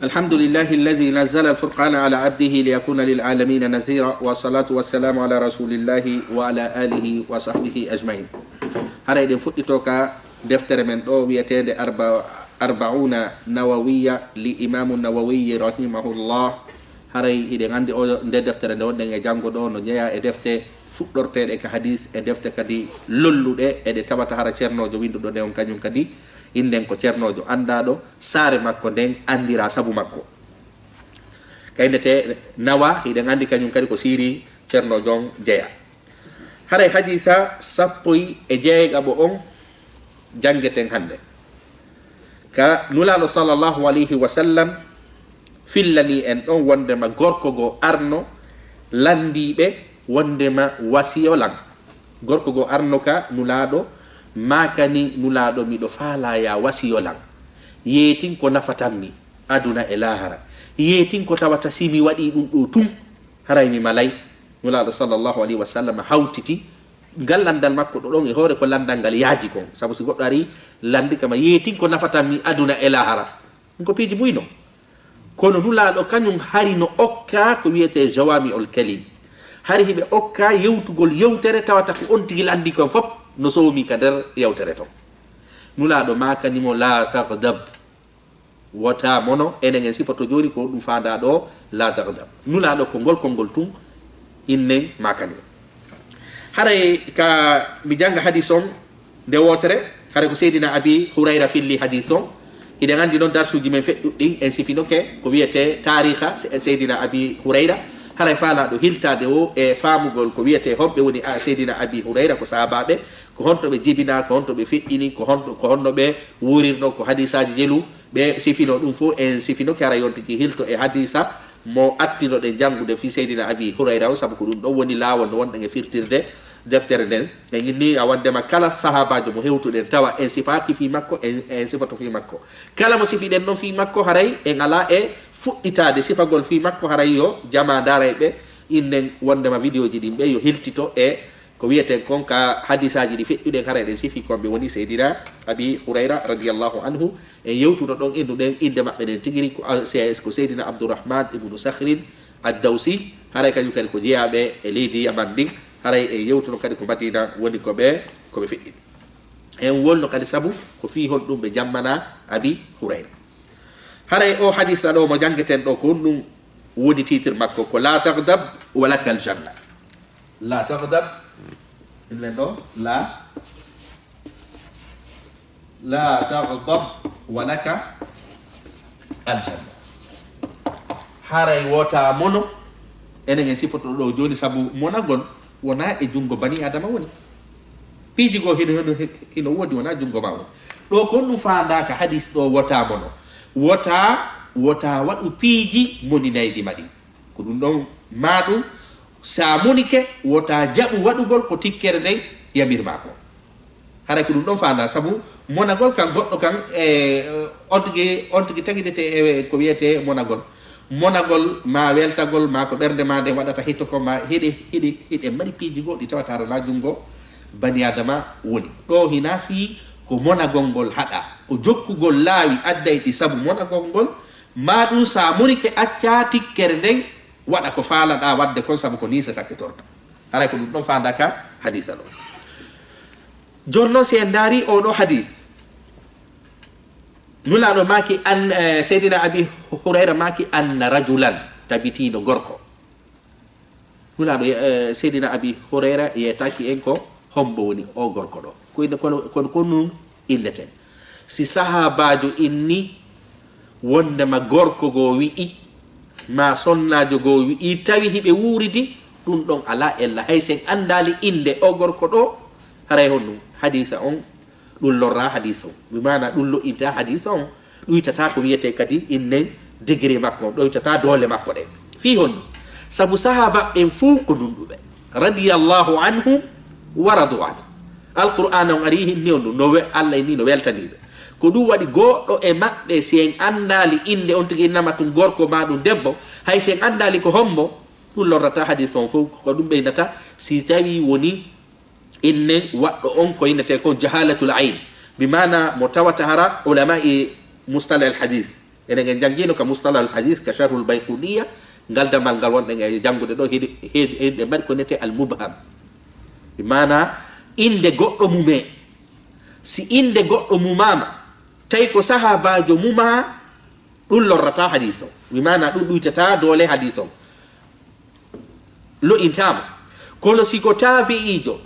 الحمد لله الذي نزل الفرقان على عبده ليكون للعالمين نذيرا والصلاة والسلام على رسول الله وعلى آله وصحبه أجمعين. هذا يدين فتوكا دفتر من دو ويتين أربعون نووية لإمام النووي رحمه الله. هذا يدين عندي دفتر دو دنجا جانغو دو نجيا دفتر فطرت إك حديث دفتر كدي لولو ده تبات هذا شرنا جو ويندو دو ديون كانيون كدي inden ko cernojo andado sare makko den andira sabu makko kaynete nawa hiden andi kanyum kadi ko siri cernojo jeya haray hadisa sappoy e jeega bo on jangeten hande ka nulalo sallallahu alaihi wasallam fillani en don wonde ma gorko go arno landibe wonde ma wasiyo lan gorko go arno ka nulado makani nulaɗo miɗo faala ya wasiyolan yeetin ko nafatanmi aduna e lahara yeetin ko tawata simi waɗi ɗum ɗo tum haray mi malay nulaɗo sallllahu alayhi wa sallam hawtiti ngal landal makko ɗo ɗon e hoore ko landal ngal yaaji kon sabu si goɗɗo ari landi kama yeetin ko nafatanmi aduna e lahara ɗum ko piiji muyno kono nulaɗo kañum hari no okka ko wiyete jawami ol kalim hari hiɓe okka yewtugol yewtere tawata ko on tigil andi kon fop no somi ka der yawtere to nulaɗo makanimo la tagdab wota mono enen en sifato joni ko ɗum fanda ɗo la tagdab nulaɗo ko ngol tum innen makani haray ka mi janga hadis on nde wotere haray ko seydina abi hurayra filli hadis on iɗen andi noon darsuji men feɗɗuɗɗin en sifinoke ko wiyete tariha seydina abi hurayra haray faalaɗo hiltade o e famugol ko wiyete homɓe woni seydina abi hurayra ko sahabaɓe ko honto ɓe jibina ko honto ɓe feƴƴini ko honno ɓe wurirno ko hadisaji jelu ɓe sifino ɗum fo en sifinoke ara yontiki hilto e hadisa mo attinoɗe jangude fi seydina abi hurayra o saabu ko ɗum ɗon woni lawol no wonɗen e firtirde deftere nden e inni a wandema kala sahabajo mo hewtuɗen tawa en sifaki fi makko en sifato fi makko kala mo sifiɗen noon fi makko haray en ala e fuɗɗitade sifagol fi makko haray yo jama darayɓe innen wondema vidéo ji ɗin ɓe yo hiltito e ko wiyeten kon ka hadisaji ɗi feƴƴuɗen haray ɗen sifi konɓe woni seydina abi hurayra radiallahu anhu en yewtuno ɗon innuɗen inde maɓɓe ɗen tigiri ko seydina abdourahman ibnu sahrin addawsi haray kañum kadi ko jeeyaɓe e leydi yaman ndin haray e yewtuno kadi ko madina woni koɓe feƴƴini en wolno kadi sabu ko fi hol ɗum ɓe jammana abi hurayra haray o hadisa ɗo mo jangeten ɗo ko ɗum woni titre makko ko la tagdab walaka aljanna la tagdab len ɗo la tagdab walaka aljanna haray wota mono enen en sifoto ɗo joni sabu monagol wona e jungo bani adama woni piiji go hino wodi wona jungo ma woni ɗo kon ɗum fandaka hadis ɗo wota mono wota waɗu piiji moninayɗi maɗi ko ɗum ɗon maɗum sa monike wota jaɓu waɗugol ko tikkere nden yamirma ko haray ko ɗum ɗon fanda sabu monagol kan goɗɗo kan on tigi tagidete e ko wiyete monagol ma weltagol ma ko ɓernde ma nde waɗata hitto ko ma hiɗe mari piiji goɗɗi tawata ara la jungo bani adama woni ɗo hina fi ko monagol ngol haɗa ko jokkugol laawi adday ɗi sabu monagol ngol ma ɗum sa monike acca tikkere nden waɗa ko faalaɗa wadde kon sabu ko ni se sakkitorta haray ko ɗum ɗon fandaka hadisa ɗo jonnon si en daari oɗo hadis nulaɗo maki an seydina abi hurayra maki anna rajulan tabitino gorko nulaɗo seydina abi hurayra yetaki en ko hombo woni o gorko ɗo kono nun inneten si sahabajo inni wondema gorko go wi'i ma sonnajo go wi'i tawi hiɓe wuridi ɗum ɗon ala ella hay sen andali inde o gorko ɗo haray honɗum hadisa on ɗum lorra hadis on bimana ɗum lo'inta hadis on ɗoytata ko wiyete kadi innen degré makko ɗoytata doole makko ɗen fi honɗum sabu sahaba ɓen fuu ko nunɗuɓe radiyallahu anhu wa radu an alqur'an on ari hinni on ɗum no allah ni no weltaniɓe ko ɗum waɗi goɗɗo e maɓɓe si en andali inde on tigi innama tum gorko ma ɗum debbo hay si en andali ko hombo ɗum lorrata hadis on fof ko ɗum ɓeynata si tawi woni innen waɗɗo on ko innete ko jahalatul ayn bimana mo tawata hara ulama'i mustalah al hadith enen jangino ka mustalah al hadith ka sharh al bayquniya ngal damal ngal wonde e jangude do hede mari ko nete al mubham bi mana inde goddo mume si inde goddo mumama tay ko sahabajo muma dun lorrata hadith bi mana dun duitata dole hadith lo intama kono siko tabi'ijo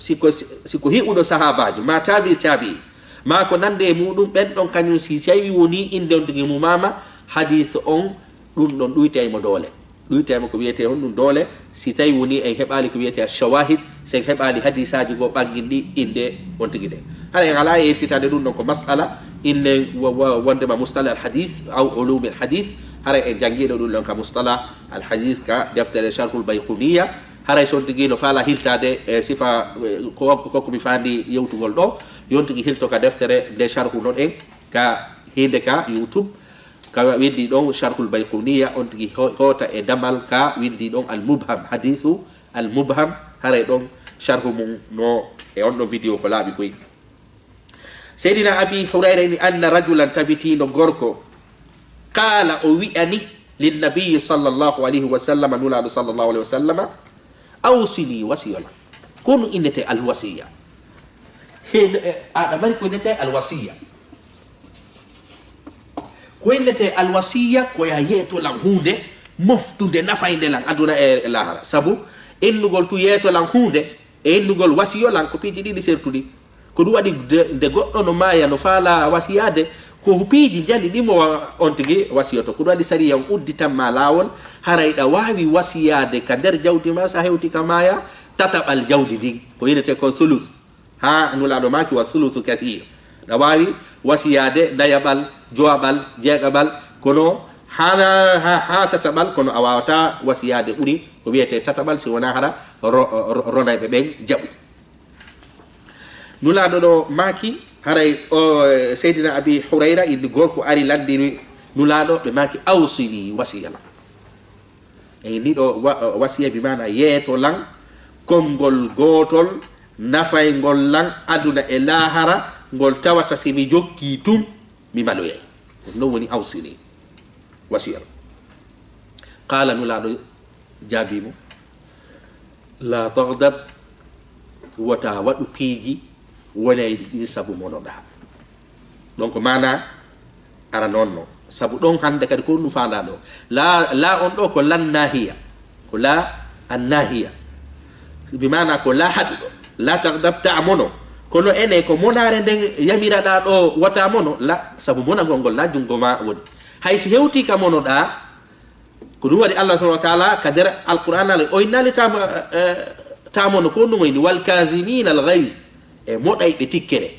siko hiudo sahabajo ma tabi'i ma ko nande mudum ben don kanyum si tawi woni inde on digi mumama hadith on dun don duitay mo dole duitay mo ko wiete on dun dole si tawi woni en hebali ko wiete shawahid sen hebali hadisaji go bangindi inde on tigi de hala en ala yeltitade dun ko mas'ala inne wonde ma mustalah al hadith aw ulum al hadith hala en jangido dun ka mustalah al hadith ka deftere sharh al bayquniya haray son tigi no fala hiltade sifa ko mi fandi yewtugol do yontigi hilto ka deftere de sharhu non en ka hinde ka youtube ka windi don sharhul bayquniya on tigi hota e damal ka windi don al mubham hadithu al mubham haray don sharhu mum no e on no video ko labi koy sayyidina abi hurayra ni anna rajulan tabitino gorko qala o wi'ani lin nabiy sallallahu alaihi wasallam nula sallallahu alaihi wasallam awsili wasiyala kunu innete al wasiya ada mari ko innete al wasiya ko innete al wasiya ko ya yeto lan hunde moftunde nafainde lan aduna e lahara sabu ennugol tu yeto lan hunde e ennugol wasiyo lan ko piji didi sertudi ko du wadi de goddo no maya no fala wasiyade ko piji jandi dimo on tigi wasiyoto ko wadi sariya udditam ma lawol harayda wawi wasiyade ka der jawdi ma sa hewti kamaya tatabal jawdi di ko yinete ko sulus ha nula do maki wa sulusu kathir da wawi wasiyade dayabal joabal jegabal kono ha tatabal kono awata wasiyade buri ko wiete tatabal si wona hara ronaybe ben jabu nula do maki haray o sayyidina abi hurayra indi gorko ari landiri nulado be maki awsili wasiyala e ni do wasiya bi mana yeto lan kongol gotol nafay ngol lan aduna e lahara ngol tawata simi jokki tum mi maloye no woni awsili wasiyala qala nulado jabimu la taghdab wata wadu piji wala di sabu monoda donc mana ara nonno sabu don hande kadi ko nu fanda do la on do ko lan nahiya ko la an nahiya bi mana ko la hadu la tagdab ta'mono kono ene ko monare den yamira da do wata mono la sabu mona gongol la jungo ma woni hay si hewti ka mono da ko dum wadi Allah subhanahu wa ta'ala kadara alquran al o inna li ta'mono ko no ni wal kazimin al ghaiz e moday be tikkere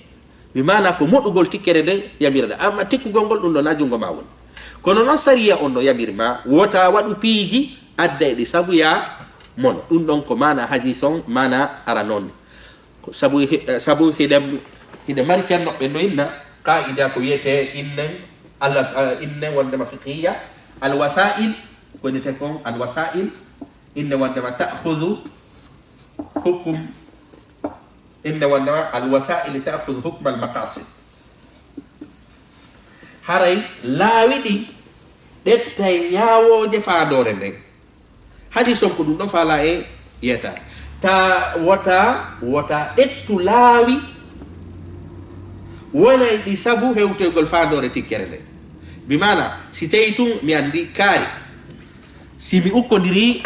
bi mana ko modugol tikkere den yamirada amma tikkugol gol dum do na jungo ma won kono non sariya on no yamirma wota wadu piiji adde di sabu ya mono dum don ko mana hadison mana ara non sabu hide mari cerno be no inna qaida ko yete inna Allah inna wanda mafiqiyya al wasail ko ni te ko al wasail inna wanda ma ta'khudhu hukum إن الوسائل تأخذ حكم المقاصد هاي لا ودي دتاي نياو جفا دورن هادي سونكو دون فالا يتا تا وتا اتو لاوي ولا دي سابو هيوتو غول فادور تيكرل بمعنى سيتيتون مي اندي كاري سيمي اوكونديري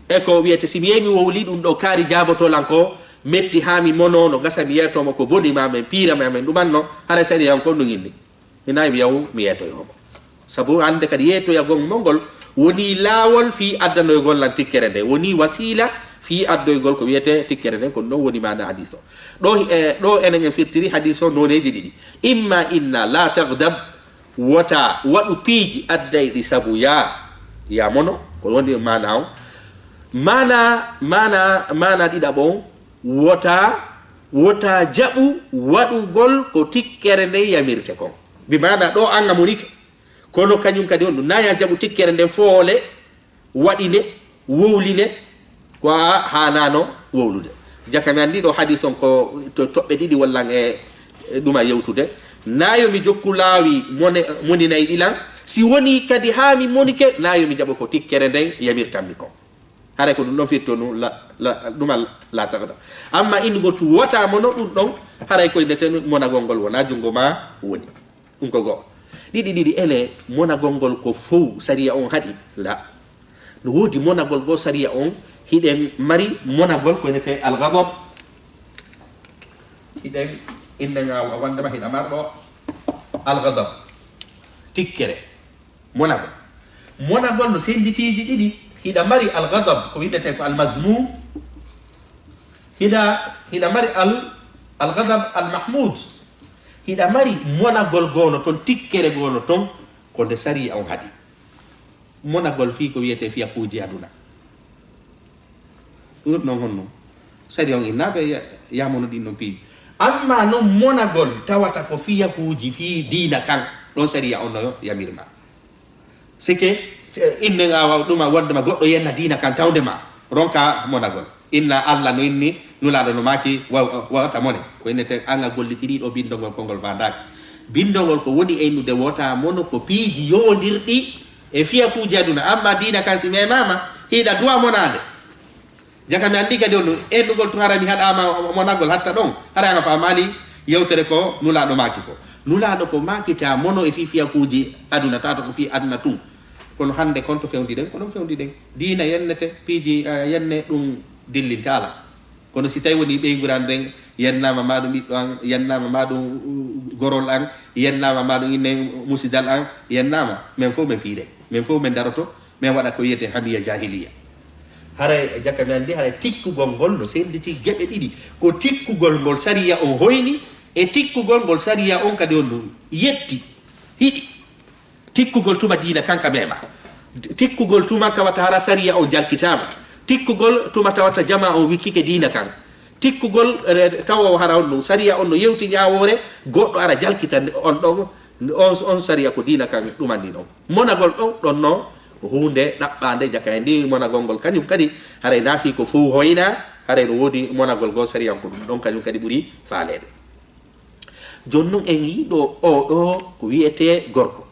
eko wiete simi yemi wowli dum do kari jaboto lanko metti hami mono no gasa mi yeto ko boni mamen pira mamen dumanno hala sari yan ko ndugindi ina mi yaw mi yeto yomo sabu ande kadi yeto ya gong mongol woni lawol fi adano gol lan tikkere de woni wasila fi addo gol ko wiete tikkere de ko no woni mana hadiso do enen firtiri hadiso noneji didi imma inna la taghdab wata wadu piji addai di sabu ya mono ko woni mana dida bon wota jabu wadu gol ko tikkere de yamirte ko bi mana do anga munike kono kanyum kadi on naya jabu tikkere de foole wadine wowline ko hanano wowlude jakami andi do hadison ko to tobbe didi walla duma yewtude nayo mi jokku laawi moni nay dilan si woni kadi haami monike nayo mi jabo ko tikkere nden yamirtammi ko hare ko ɗum ɗon firto ɗuma latagda amma indugol tu wota mono ɗum ɗon haray koye ndeten monagol ngol wona jungo ma woni ɗum ko goo ɗiɗi ene monagol ngol ko fow sariya on haɗi la no woodi monagol goo sariya on hiɗen mari monagol ko nete algadab hiɗen innega wandema hiɗa marɗo algadab tikkere monagol no senditiji ɗiɗi hiɗa mari algadab ko wiɗete ko almazmum hiɗa mari algadab almahmud hiɗa mari monagol gono ton tikkere gono ton ko nde sariya on haɗi monagol fi ko wiyete fiya kuuji aduna ɗum non honno sariya on innaɓe yamono ɗin non piiji amma non monagol tawata ko fiya kuuji fi diina kan ɗon sariya on no yamirma sike inne ɗuma wondema goɗɗo yenna diina kan tawdema ronka monagol inna Allah no inni nulaɗo no maki wawata mone ko innete anga gollitiriɗo bindogol kongol fandaki bindogol ko woni eynude wota mono ko piiji yowdirɗi e fiya kuuji aduna amma diina kan si memama hiɗa duwa monade jaka mi andi kadi on ennugol to harami haɗama monagol hatta ɗon hara anga famali yewtere ko nulaɗo maki ko nulaɗo ko makita mono e fi fiya kuuji aduna tata ko fi aduna tun kono hande konto fewdiɗen ko ɗon fewdiɗen diina yennete piiji yenne ɗum dillinta ala kono si tawi woni ɓeyguran nden yennama maɗum ɓiɗɗo an yennama maɗum gorol an yennama maɗum inne musidal an yennama min fof min piire min fof min daroto min waɗa ko wiyete hamiya jahiliya haray jakka mi andi haray tikkugol ngol no senditi geɓe ɗiɗi ko tikkugol ngol sariya on hoyni e tikkugol ngol sariya on kadi on no yetti hiɗi tikkugol tuma diina kanka mema tikkugol tuma tawata hara sariya on jalkitama tikkugol tuma tawata jama on wikkike diina kan tikkugol tawa hara on no sariya on no yewti ñawore goɗɗo ara jalkita on ɗon on sariya ko diina kan ɗumandi ɗon monagol ɗon ɗon no hunde ɗaɓɓande jaka e ndi monagol ngol kañum kadi haray naafi ko fof hoyna haray no woodi monagol goo sariyan ko ɗum ɗon kañum kadi ɓuuri faalede joni noon en yiiɗo oɗo ko wiyete gorko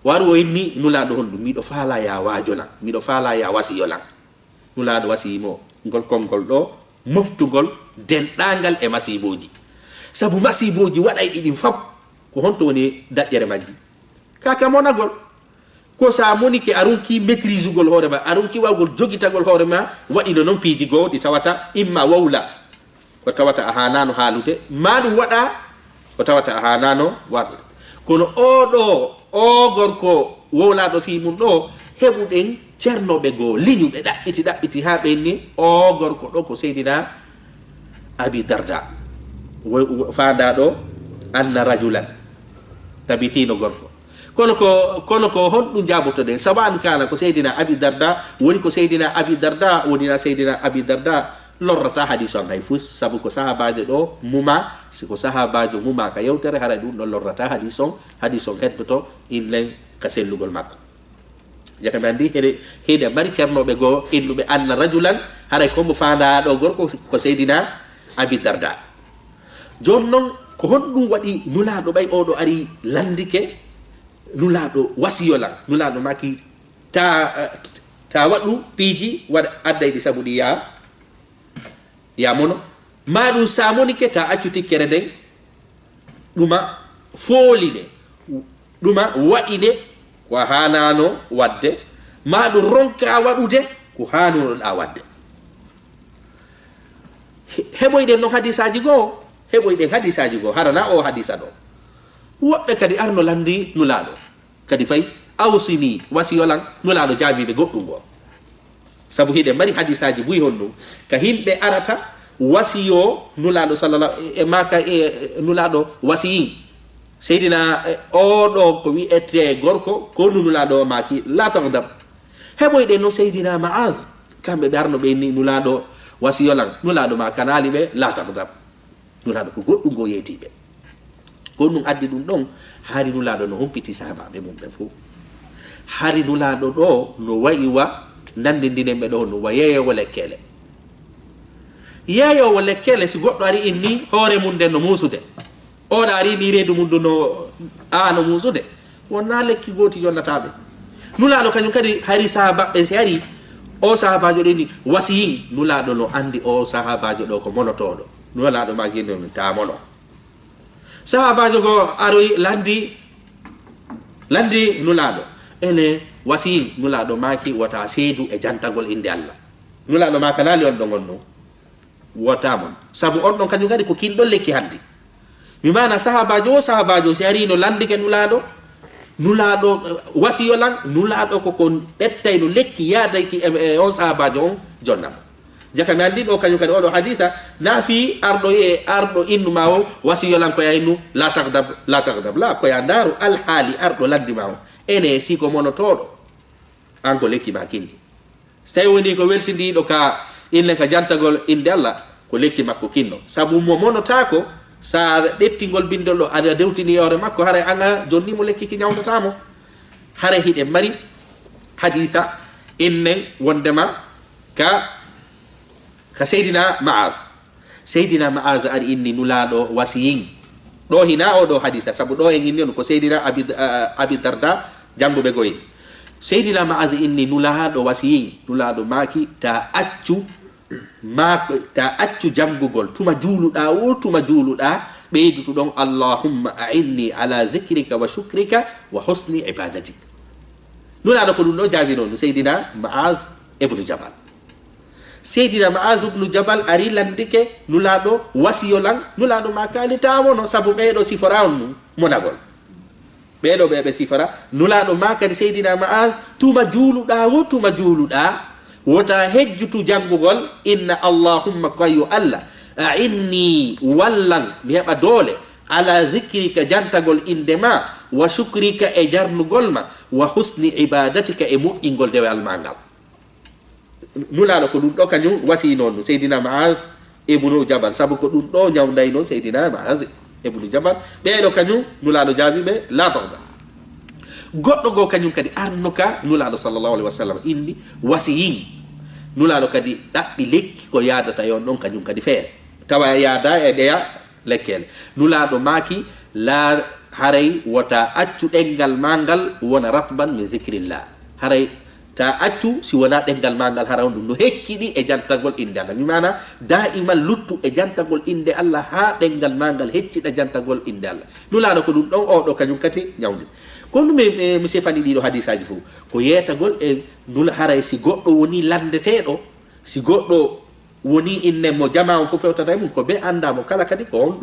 waru o inni nulaɗo hon ɗum miɗo faala ya waajolan miɗo faala ya wasiyolan nulaɗo wasiyimo ngol kolngol ɗo moftugol denɗangal e masiboji sabu masiboji waɗay ɗiɗin fab ko honto woni daƴƴere majji kaka monagol ko sa monike arunki maîtrise ugol hoore ma arunki wawgol jogitagol hoore ma waɗino noon piiji goo ɗi tawata imma wawla ko tawata a hanano haalude ma ɗum waɗa ko tawata a hanano waɗude kono oɗo o gorko wowlaɗo fi mum ɗo heɓuɗen ceernoɓe goo liñuɓe ɗaɓɓiti ha ɓenni o gorko ɗo ko seydina abi darda fandaɗo anna rajulan tabitino gorko kono ko honɗum jabotoɗen sawan kana ko seydina abi darda woni ko seydina abi darda wonina seydina abi darda lorrata hadis on hay fus sabu ko sahabajo ɗo muma siko sahabajo muma ka yewtere haray ɗum ɗon lorrata hadis on heddoto inlen ka sellugol makko jaka mi andi heede mari ceernoɓe goo innuɓe anna rajulan haray kombo fandaɗo gorko ko seydina abi darda joni noon ko honɗum waɗi nulaɗo ɓay oɗo ari landike nulaɗo wasiyolan nulaɗo maki ta waɗu piiji waɗa addayɗi sabu ɗi ya mono ma ɗum samonike ta accu tikkere nden ɗuma fooline ɗuma waɗine ko hanano wadde ma ɗum ronka waɗude ko hanonoɗa wadde heɓoyɗen noon hadisaji goo heɓoyɗen hadisaji goo harana o hadisa ɗo woɓɓe kadi arno landi nulaɗo kadi fayi awsini wasiyolan nulaɗo jaabiɓe goɗɗum goo sabu hiɗe mari hadisaji buyi honɗum ka himɓe arata wasiyo nulaɗo sallallah e maka e nulaɗo wasiyin seydina oɗo ko wiyete gorko ko nulaɗo maki la tagdab heɓoyɗe noon seydina maaz kamɓe ɓe arno ɓe ni nulaɗo wasiyolan nulaɗo ma kanali ɓe la tagdab nulaɗo ko goɗɗum go yeytiɓe ko ɗum addi ɗum ɗon haari nulaɗo no humpiti sahabaɓe mum ɓe fof haari nulaɗo ɗo no wayi wa nandindinen ɓe ɗo no wa yeeyowo lekkele yeeyowo lekkele si goɗɗo ari inni hoore mum nden no muusude oɗo ari ni reedu mum du no muusude wonna lekki goti jonnataɓe nulaɗo kañum kadi hari sahabaɓe si ari o sahabajo ɗeni wasiyin nulaɗo no andi o sahabajo ɗo ko monotoɗo nulaɗo ma guinde no ta mono sahabajo go aroy landi nulaɗo ene wasiyin nulaɗo maki wata seedu e jantagol inde Allah nulaɗo ma kalali on ɗo gonno wotamon sabu on ɗon kañum kadi ko kinɗon lekki haddi mi mana sahabajo si ari no landike nulaɗo wasiyo lan nulaɗo koko ɓettay no lekki yadayki on sahabajo on jonnam jaka mi andi ɗo kañum kadi oɗo hadisa nafi arɗo innu ma o wasiyo lan ko yaynu la tagdab la koya ndaru alhaali arɗo landi ma o ene siko monotoɗo an ko lekki ma kindi so tawi woni ko welsindiɗo ka inne ka jantagol inde Allah ko lekki makko kinno sabu mo monotako sa ɗettingol bindol ɗo aɗa dewtini yore makko haray anga jonni mo lekki ki ñawdatamo haray hiɗe mari hadisa innen wondema ka seydina maaz ari inni nulaɗo wasiyin ɗo hina oɗo hadisa sabu ɗo en inni on ko seydina abi darda janguɓe goyin seydina maaz inni nulaɗo wasiyin nulaɗo maki ta accu jangugol tuma juuluɗa ɓeydutu ɗon allahumma a'inni ala zikrika wa shukrika wa husni ibadatik nulaɗo ko ɗum ɗo jaabi noon seydina maaz ibnu jabal ari landike nulaɗo wasiyolan nulaɗo ma kalitamono sabu ɓeɗo sifora on monagol ɓeɗo ɓeɓe sifora nulaɗo ma kadi seydina maaz tuma juuluɗa wota hejjutu jangugol inna allahumma kayo Allah a'inni wallan mi heɓa doole ala zikrika jantagol indema wa shukrika e jarnugol ma wa husni ibadatika e moƴƴingol dewal ma ngal nulaɗo ko ɗum ɗo kañum wasi noon seydina maaz ibnu jabal sabu ko ɗum ɗo ñawdayno seydina maaz ibnu jabal ɓeɗo kañum nulaɗo jaabiɓe la tawda goɗɗo go kañum kadi arnuka nulaɗo sallllahu alaihi wa sallam inni wasiyin nulaɗo kadi ɗaɓɓi lekki ko yadata yon ɗon kañum kadi feere tawa yaada e ɗeya lekkele nulaɗo maki la haray wota accu ɗengal mangal wona ratban min zicrillah haray ta accu si wona ɗengal mangal hara on ɗum no hecciɗi e jantagol inde Allah mi mana daiman luttu e jantagol inde Allah ha ɗengal mangal hecciɗa jantagol inde Allah nulaɗo ko ɗum ɗon oɗo kañum kadi ñawdi ko ɗum mi sefani ɗiɗo hadisaji fof ko yetagol e nula haray si goɗɗo woni landeteɗo si goɗɗo woni inne mo jama on fof fewtata mum ko be andamo kala kadi ko on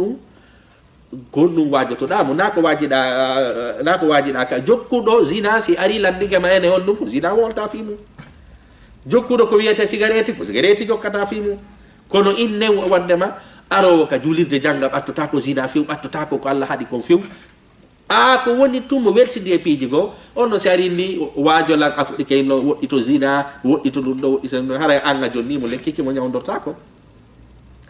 ɗum wajotoɗamo na ko wajiɗa ka jokkuɗo zina si ari landike ma ene on ɗum ko zina wonta fi mum jokkuɗo ko wiyete cigarette ko cigarette jokkata fi mum kono inne wondema arowo ka julirde jangga ɓattota ko zina few ɓattota ko Allah haɗi kon few ko woni tummo weltidi e piiji goo on no si ari ni waajolan afuɗike no woɗɗito zina woɗɗito ɗum ɗo woɗɗito haray anga jonni mo lekkiki mo ñawdorta ko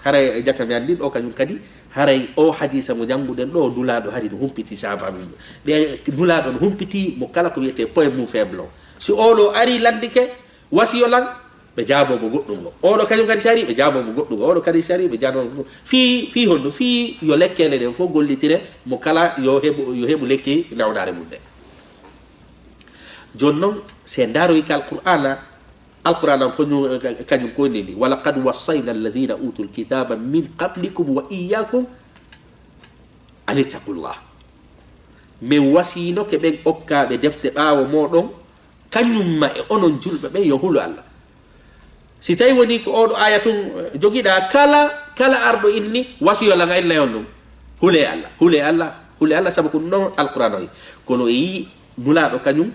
haray jaka mi andi ɗo kañum kadi haray o hadisa mo janguɗen ɗo nulaɗo hari no humpiti sabaɓe ɓe nulaɗo no humpiti mo kala ko wiyete point mum faible o si oɗo ari landike wasiyolan ɓe jaabomo goɗɗum o oɗo kañum kadi si ari ɓe jaabomo goɗɗum o oɗo kadi si ari ɓe jaabomo fi honno fi yo lekkele ɗen fof gollitire mo kala yo heɓu lekki nawɗare mum ɗe joni noon se daroyi ka alqur'ana kañum konni ni wala qad wassayna alladina utul kitaba min qablikum wa iyyakum an ittaqullah min wasino ke ɓen okkaɓe defte ɓaawo moɗon kañumma e onon julɓe ɓen yo hulo Allah si tawi woni ko oɗo aya tun joguiɗa kala arɗo inni wasiyola nga illa on ɗum hule Allah sabu ko ɗum ɗon alquran o kono yi nulaɗo kañum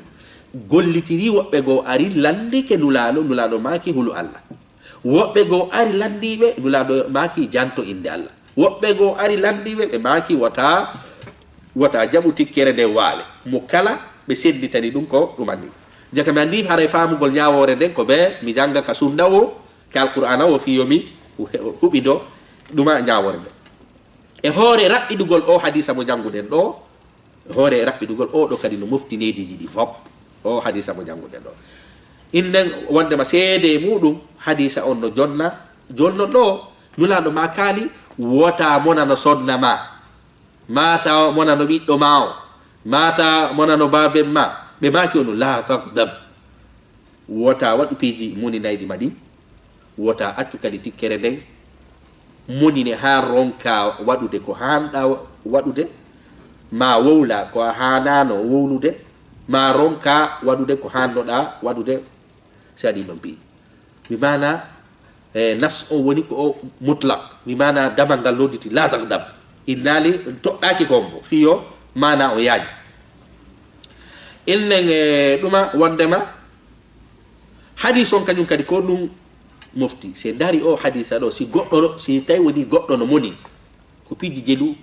gollitiri woɓɓe goo ari landike nulaɗo maki hulu Allah woɓɓe goo ari landiɓe nulaɗo maki janto inde Allah woɓɓe goo ari landiɓe ɓe maki wata jaɓu tikkere nde waale mo kala ɓe senditani ɗum ko ɗumanni jaka mi andi haray famugol ñawore nden ko ɓe mi janga ka sunna o ke alqur'ana o fiyomi huɓido ɗuma ñawore nden e hoore raɓɓidugol o hadisa mo janguɗen ɗo e hoore raɓɓidugol o ɗo kadi no mofti nediji ɗi fop o hadisa mo janguɗen ɗo innen wondema seede muɗum hadisa on no jonno ɗo nulaɗo ma kaali wota mona no sonna ma mata mona no ɓiɗɗo ma o mata monano babe ma be maki onu la taqdab wota wadu piji muni naydi madi wota accu kadi tikkere den muni ne ha ronka wadude ko handa wadude ma wowla ko hanano wowlude ma ronka wadude ko handoda wadude sadi non piji bi mana nas o woni ko mutlaq bi mana damangal loditi la taqdab innali to aki kombo fiyo mana o yaaji innen duma wondema hadith on kanyum kadi ko dum mufti se dari o hadith do si goddo si tay woni goddo no moni ko piji jelu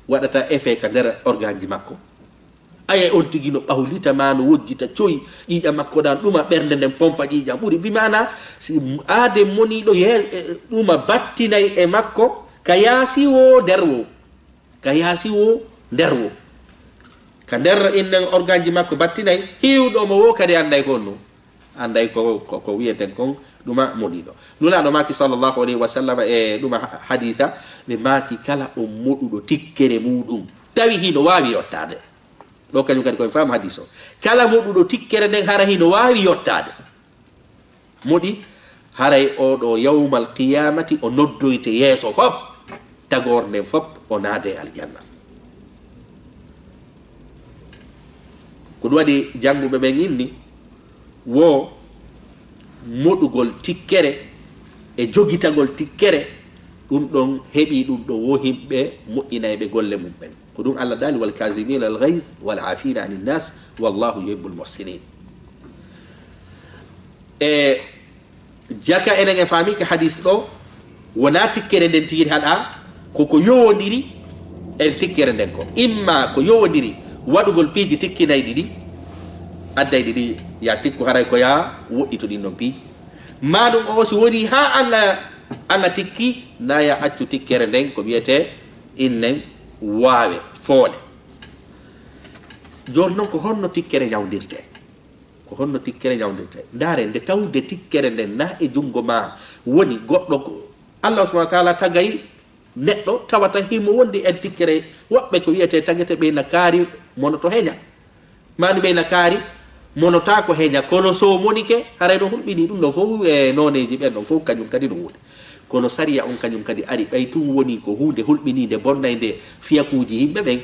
wadata effet ka der organji makko aya on tigi no bawlita mano wojjita coy ƴiƴa makko dan duma bernde den pompa ƴiƴa buri bi mana si ade moni do duma battinay e makko ka yasi wo derwo ka yasi wo derwo ka der innen organji makko battinay hiwdo mo wo kadi anday konno anday ko wiyeten kon duma moni do nula do maki sallallahu alaihi wasallam e duma haditha be maki kala o modudo tikkere mudum tawi hino wawi yottade do kanyum kadi ko fam hadiso kala modudo tikkere den hara hino wawi yottade modi haray o do yawmal qiyamati o noddoyte yeso fop tagorde fop o naade aljanna ko wadi jangube ben inni wo modugol tikkere e jogitagol tikkere dum don hebi dum do wo himbe mo'inaybe golle mum ben ko dum Allah dali wal kazimin al ghaiz wal afina anin nas wallahu yuhibbul muhsinin jaka enen e fami ka hadith do wona tikkere den tigi hada ko yowondiri en tikkere den ko imma ko yowondiri wadugol piji tikkinay didi adday didi ya tikku haray ko ya wodito din non piji madum o si woni ha anga tikki na ya accu tikkere den ko biete innen waawe foole joni non ko honno tikkere nyawdirte ko honno tikkere nyawdirte dare nde tawde tikkere den na e jungo ma woni goddo ko Allah subhanahu wa ta'ala tagay neddo tawata himo wondi en tikkere wobbe ko wiete tagete be na kaari monoto henya manu be na kaari monota ko henya kono so monike haray do hulbini dum no fo noneji be no fo kanyum kadi dum woni kono sariya on kanyum kadi ari baytum woni ko hunde hulbini de bonnayde fiyakuji himbe ben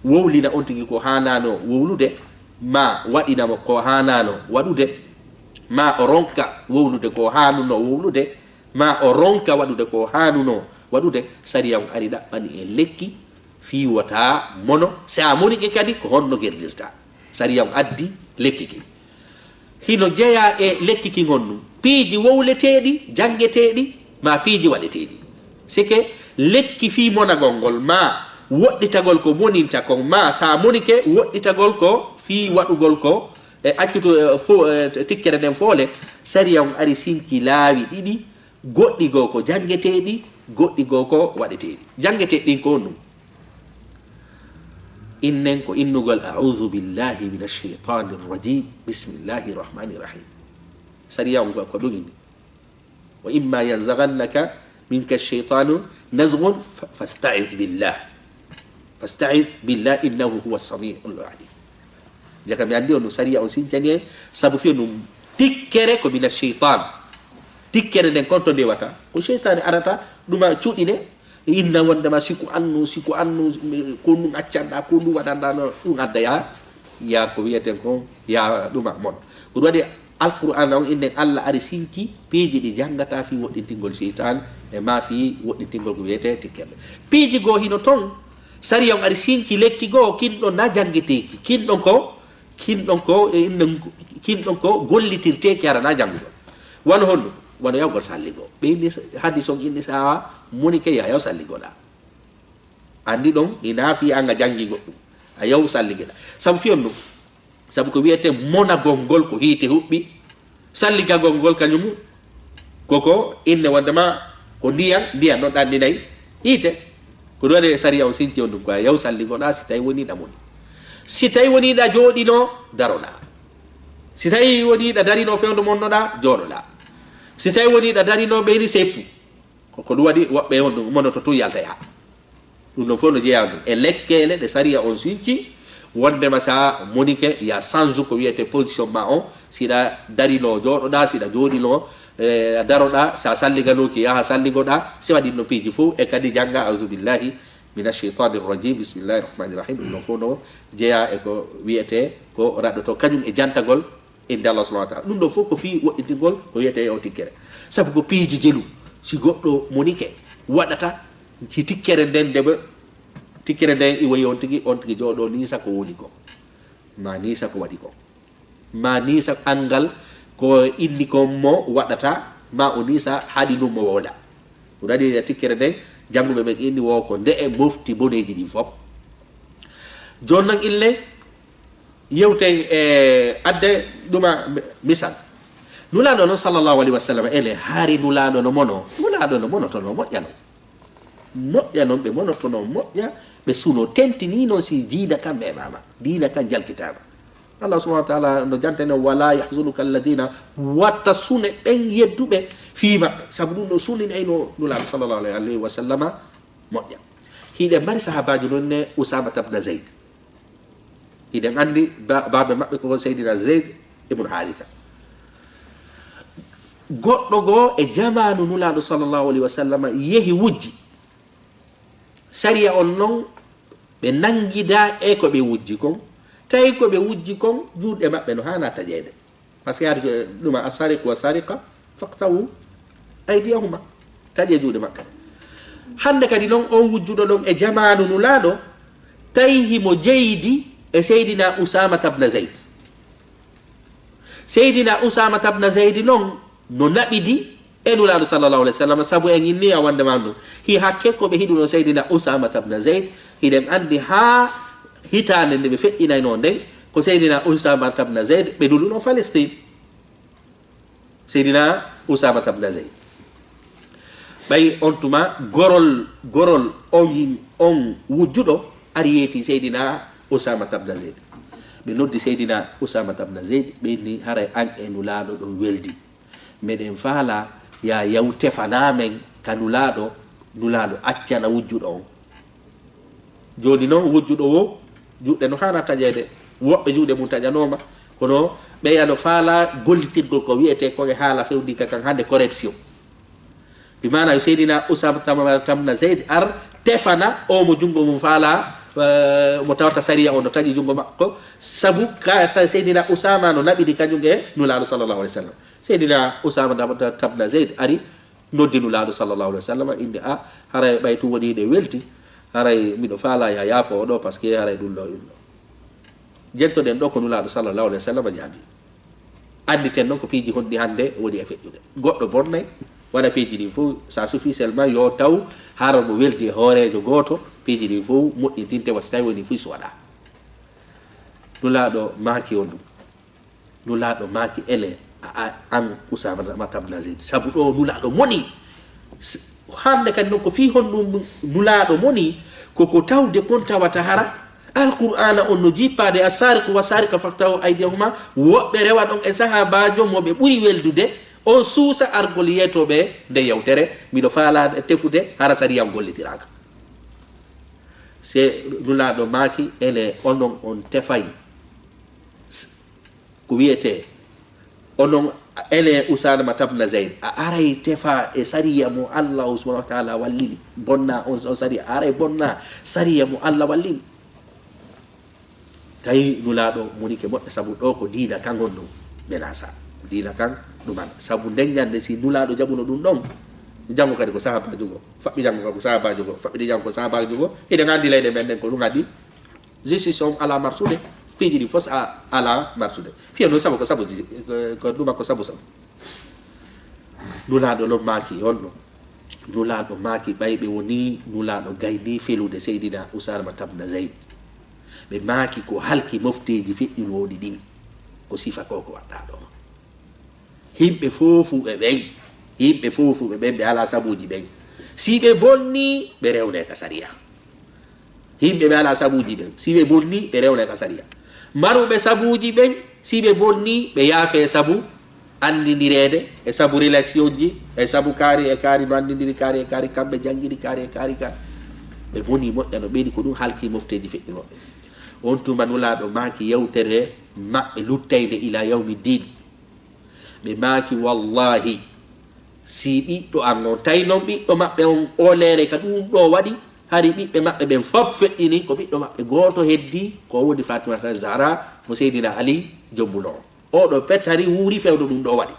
wowlina on tigi ko hanano wowlude ma wadina mo ko hanano wadude ma o ronka wowlude ko hanuno wowlude ma o ronka wadude ko hanuno wadude sariya on ari dabbani e lekki fi wata mono sa monike kadi ko honno gerdirta sariya on addi lekki ki hino jeya e lekki ki gonnu piiji wowletedi jangetedi ma piiji wadetedi sike lekki fi mona gongol ma wodditagol ko moninta ko ma sa monike wodditagol ko fi wadugol ko e accuto fo tikkere den foole sariya on ari sinki laawi didi goddi go ko jangetedi goddi go ko wadetedi jangetedi ko num innen ko innugol a'udhu billahi minash shaitanir rajim bismillahir rahmanir rahim sariya on ko dogini wa imma yanzaghannaka minka ash-shaytanu nazghun fasta'iz billah innahu huwas samiul alim jaka mi andi on sariya on sintani sabu fi no tikkere ko minash shaitan tikkere den konto de wata ko shaytan arata duma cuudine inna wondema siku annu ko num accanda ko num wadanda no dum adda ya ko wieten ko ya duma mon ko wadi alquran on inde Allah ari sinki peji di jangata fi woddintingol shaytan e ma fi woddintingol ko wiete tikkere peji go hino ton sari on ari sinki lekki go kindo na jangiteki kindon ko gollitirte kiara na jangugo wano honno wano yawgol salligo be indi hadis on indi sa monike ya yaw salligo da andi don ina fi anga jangi goddum a yaw salligida sam fi onno sabu ko wiete mona gongol ko hite hubbi salliga gongol kanyum koko inne wandama ko ndiyan no dandi nay hite ko dole sari on sinti on ko yaw salligo da si tay woni da moni si tay woni da jodi no daroda si tay woni da dari no fewndo monno da jododa si tay woni da dari no be ni seppu ko wadi wobbe on mono to yalta ya dum no fono jeyandu e lekkele de sariya on sinci wonde ma sa monike ya sanju ko wiete position ma on sida darilo jododa sida jodilo daroda sa salliganoki ya salligoda si wadi no piji fu e kadi janga a'udhu billahi minash shaitanir rajim bismillahir rahmanir rahim no fono jeya e ko wiete ko radoto kanyum e jantagol inde Allah subhanahu wa ta'ala dum do fu ko fi wodditigol ko wiete o tikkere sabu ko piji jelu si goddo monike wadata ci tikkere den debe tikkere den i wayi on tigi jodo ni sa ko woni ko ma ni sa ko wadi ko ma ni sa angal ko inni ko mo wadata ma o ni sa hadi no mo woda ko dadi tikkere den jangube be indi wo ko de e mofti boneji di fop jonnan ille yewte adde duma misal nula do sallallahu alaihi wasallam ele hari nula do no mono to no moƴƴano ɓe monotono moƴƴa ɓe suno tentinino si diina kam ɓe mama diina kam jalkitama Allah subhanahu wa ta'ala no jantene wala yahzunuka alladina watta sune ɓen yedduɓe fi maɓɓe sabu ɗum no sunini ayno nulaɗo sallallahu alayhi wa sallama moƴƴa hiɗen mari sahabaji noon ne Usama ibn Zayd hiɗen andi baɓe maɓɓe ko Seydina Zayd ibn Harisa goɗɗo goo e jamanu nulaɗo sallallahu alayhi wa sallama yehi wujji sariya on non ɓe nangida e ko ɓe wujji kon tawi ko ɓe wujji kon juuɗe maɓɓe no hana taƴede par ce que yaade ɗuma asariqu wa sariqa faqtawu aydiyahuma taƴe juuɗe maɓɓe hande kadi noon on wujjuɗo ɗon e jamanu nulaɗo tawi himo jeydi e Seydina Usama ibn Zayd Seydina Usama ibn Zayd noon no naɓidi e nulaɗo sallallahu alaihi wasallam sabu en inni a wande mandu hi hakke ko be hiduno Seydina Usama ibn Zayd hiɗen andi ha hitande nde ɓe feƴƴinayno nden ko Seydina Usama ibn Zayd ɓe duluno Palestine Seydina Usama ibn Zayd ɓay on tuma gorol on wujjuɗo ari yeeti Seydina Usama ibn Zayd ɓe noddi Seydina Usama ibn Zayd ɓe ni haray an e nulaɗo ɗo weldi meɗen faala ya yaw tefanamen ka nulaɗo accana wujjuɗo on joni noon wujjuɗo wo juɗɗe no hana taƴede woɓɓe juuɗe mum taƴanoma kono ɓeyano faala gollitirgol ko wiyete koye haala fewndi ka kan hande corruption bi mana Seydina Usama ibn Zayd ar tefana o mo jungo mum faala mo tawata sariya on no taƴi jungo makko sabu ka Seydina Usama no naɓidi kañum e nulaɗo sallallahu alaihi wasallam Seydina Usama ibn Zayd ari noddi nulaɗo sallallahu alaihi wasallam inde a haray ɓaytu woni ɗe welti haray miɗo faala ya yaafo o ɗo par ce que haray ɗum ɗo ɗum ɗo jentoɗen ɗo ko nulaɗo sallallahu alaihi wasallam jaabi anditen noon ko piiji honɗi hande woni e feƴƴude goɗɗo bonnay waɗa piiji ɗi fof ça suffit seulement yo taw hara mo weldi e hoorejo goto piiji ɗi fof moƴƴintinte wasi tawi woni fuy so waɗa nulaɗo maaki on ɗum nulaɗo maaki ele an Usama ibn Zayd sabu ɗo nulaɗo moni hande kadi noon ko fi honɗum nulaɗo moni koko tawde kon tawata hara alqur'ana on no jippade asariqu wa sariqa faqtahu aydiyahuma woɓɓe rewa ɗon e sahabajo moɓe ɓuri weldude on suusa argol yetoɓe nde yewtere miɗo faala tefude hara sariyam gollitiraka se nulaɗo maaki ele onon on tefay ko wiyete onon ele Usama ibn Zayd a aray tefa e sariya mo Allah subhanahu wa ta'ala wallini bonna on sariya aray bonna sariya mo Allah wallini tawi nulaɗo monike moƴƴe sabu ɗo ko diina kan on ɗum menasa diina kan ɗuman sabu nden ñande si nulaɗo jaɓuno ɗum ɗon jango kadi ko sahabajo go faɓɓi jango kadi ko sahabajo go faɓɓiɗi jango ko sahabajo go eɗen andi leyɗe men ɗen ko ɗum addi justice on ala marsude piiji ɗi fos ala marsude fiya noon sabu ko sabu ko ɗuma ko sabu nulaɗo ɗon maaki on ɗo nulaɗo maaki ɓayɓe woni nulaɗo gayni felude Seydina Usama ibn Zayd ɓe maaki ko halki mofteji feƴƴunoɗi ɗin ko sifa ko waɗɗa ɗo himɓe fofuɓe ɓen ɓe ala sabuji ɓen si ɓe bonni ɓe rewne ka sariya himɓe ɓe ala sabuji ɓen si ɓe bonni ɓe rewne ka sariya maruɓe sabuji ɓen si ɓe bonni ɓe yaafe sabu andidirede e sabu relation ji e sabu kaari e kaari no andidiri kaari e kaari kamɓe jangguiɗi kaari e kaari ka ɓe boni moƴƴa no ɓeydi ko ɗum halki mofteji feƴƴunoɓe on tuma nulaɗo maaki yewtere maɓɓe luttayde ila yawmi din ɓe maaki wallahi si ɓiɗɗo an on tawi noon ɓiɗɗo maɓɓe on o lere ka ɗum ɗo waɗi hari ɓiɓɓe maɓɓe ɓen fof feƴƴini ko ɓiɗɗo maɓɓe goto heddi ko woni fatimata zahra mo seydina ali jombuno o ɗo pet hari wuuri fewdo ɗum ɗo waɗi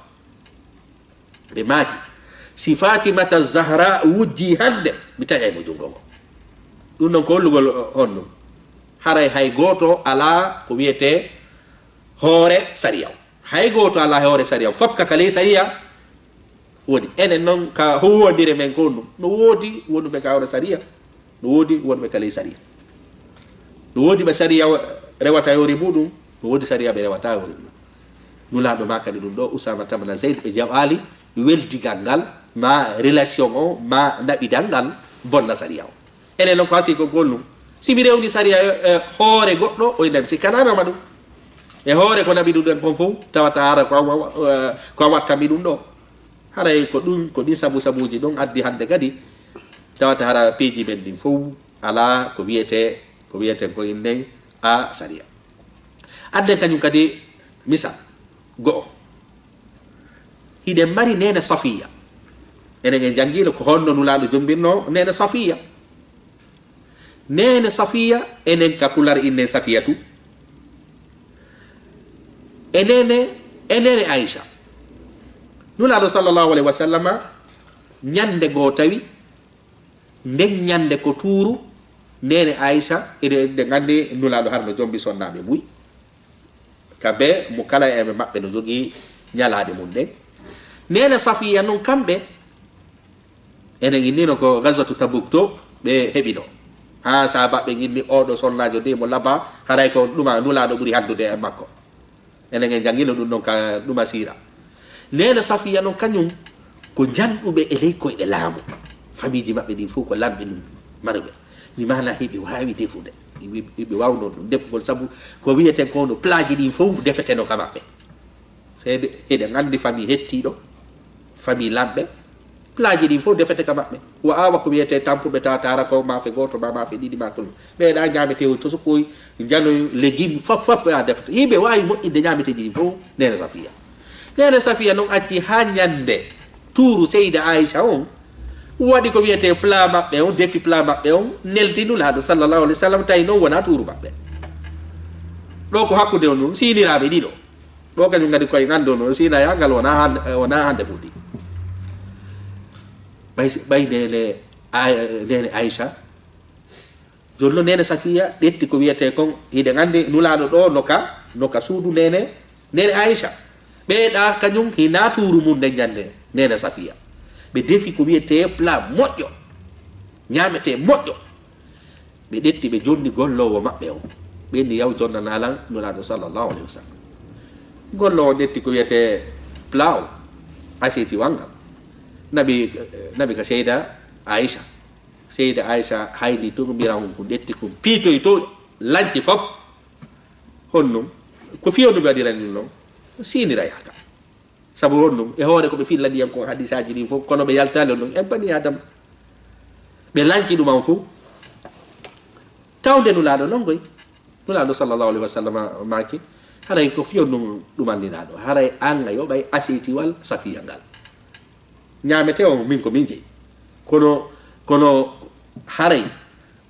ɓe maaki si fatimata zahra wujji hande mi taƴaymo jungo ngo ɗum noon ko hollugol honɗum haray hay goto ala ko wiyete hoore sariya hay goto ala hoore sariya fof kaka ley sariya woni enen noon ka huwodire men ko ɗum no woodi wonɓe ka hoore sariya no woodi wonɓe ka ley sariya no woodi ɓe sariya rewata yori muɗum no woodi sariya ɓe rewata yori muɗum nulaɗo ma kadi ɗum ɗo Usama tamana Zaid ɓe jaɓali weldigal ngal ma relation o ma naɓidal ngal bonna sariya o enen noon ko hasi ko gollum simi rewni sariya hoore goɗɗo o nabi si kananoma ɗum e hoore ko naɓi ɗum kon fof tawata hara ko wattami ɗum ɗo haray ko ɗum ko ɗin sabuji ɗon addi hande kadi tawata hara peeji men ɗin fof ala ko wiyete ko innen a sariya adden kañum kadi misal go'o hiɗen mari nene Safiya enen en jangguino ko honno nulaɗo jombinno nene Safiya enen ka pular innen Safiyatu enene Aisha nulaɗo sallllahu alayhi wa sallama ñande goo tawi nden ñande ko tuuru nene Aisha nde gandi nulaɗo har no jombi sonnaɓe buy kamɓe mo kala eɓe maɓɓe no jogui ñalaɗe mum ɗen nene Safiya noon kamɓe enen innino ko gazwatu Tabuk to ɓe heɓino ha sahabaɓe ginni oɗo sonnajo de mo laba haray ko ɗuma nulaɗo ɓuuri haddude e makko enen en jangino ɗum ɗon ka ɗuma sira nene Safiya noon kañum ko janɗuɓe e ley koyɗe laamu famille ji maɓɓe ɗin fof ko lamɓe ɗum marɓe mi mana heɓe wawi defude ɓe wawno ɗum defugol saabu ko wiyeten kono plaji ɗin fof defeteno ka maɓɓe sede heɗe gandi famille hettiɗo famille lamɓe plaji ɗin fof defete ka maɓɓe wo awa ko wiyete tampuɓe tawatara ko mafe goto ma mafe ɗiɗi ma tol ɓeeɗa ñametewo to sokoy janoy légume fof a defete yimɓe wawi moƴƴinde ñameteji ɗin fof nene Safiya noon acci ha ñande tuuru Seyda Aisha on waɗi ko wiyete plat maɓɓe on defi plat maɓɓe on nelti nulaɗo sallllahu alih w sallam tawi noon wona tuuru maɓɓe ɗo ko hakkude on ɗum siniraɓe ɗiɗo ɗo kañum gadi koye gando noon sinayagal wona hande fuɗɗi ɓay nene Aisha jonno nene Safiya ɗetti ko wiyete kon hiɗe gandi nulaɗo ɗo noka suudu nene Aisha ɓeeɗa kañum hina tuuru mum nden ñande nene Safiya ɓe defi ko wiyete plat moƴƴo ñamete moƴƴo ɓe ɗetti ɓe jonni gollowo maɓɓe o ɓenni yaw jonnanalan nulaɗo sallllahu alayhi wa sallam gollowo ɗetti ko wiyete plat o asiti wangam nabi ka Seyda Aisha hayni to mbiran ko ɗetti ko piitoy to lanci fof honnum ko fiyonɗum waɗirani ɗum noon sinira yaka sabu honnum e hoore ko ɓe fillani yam ko hadisaji ɗin fof kono ɓe yaltali ɗum en bani adama ɓe lanci ɗuman fof tawde nulaɗo noon goy nulaɗo sallllahu alayhi wa sallam maki haray ko fiyonɗum ɗumanninaɗo haray an a yoɓay asitiwal Safiya ngal ñamete o min ko min jeeyi kono haray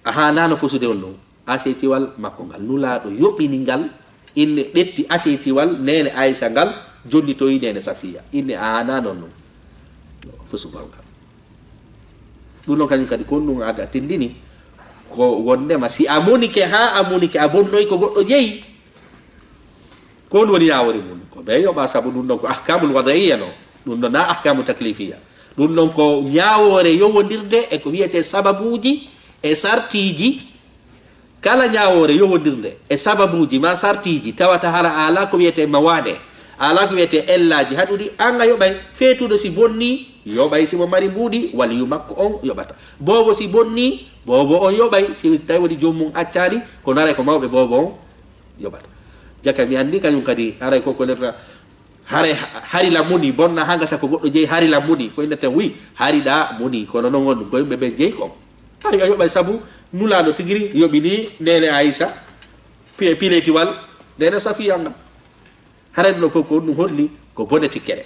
a hanano fosude on ɗum asitiwal makko ngal nulaɗo yoɓini ngal inne ɗetti asitiwal nene Aisha ngal jonni toyi nene Safiya inne a hana non ɗum fosugol ngal ɗum noon kañum kadi kon ɗum ada tindini ko wondema si a monike ha a monike a bonnoyi ko goɗɗo jeeyi ko ɗum woni yawori mum ko ɓe yoɓa saabu ɗum ɗon ko ahkamul wadaiya no ɗum ɗon na ahkamu taklifiya ɗum ɗon ko ñawore yowodirde e ko wiyete sababuji e sartiji kala ñawore yowodirde e sababuji ma sartiji tawata hara ala ko wiyete mawade ala ko wiyete ellaji haɗuɗi an a yoɓay feetuɗo si bonni yoɓay simo mari mbuuɗi waliyu makko on yoɓata bobo si bonni bobo on yoɓay si tawi woni jommum accali ko naray ko mawɓe bobo on yoɓata jaka mi andi kañum kadi haray koko lerta haray harila muni bonna ha gata ko goɗɗo jeeyi harila muni ko innete wi hariɗa muni kono noon on ɗum ko yimɓe ɓe jeeyi kon ay a yoɓay saabu nulaɗo tigiri yoɓini nene Aisha pileti wal nene safiya ngam haray no foko dum holli ko bonati kere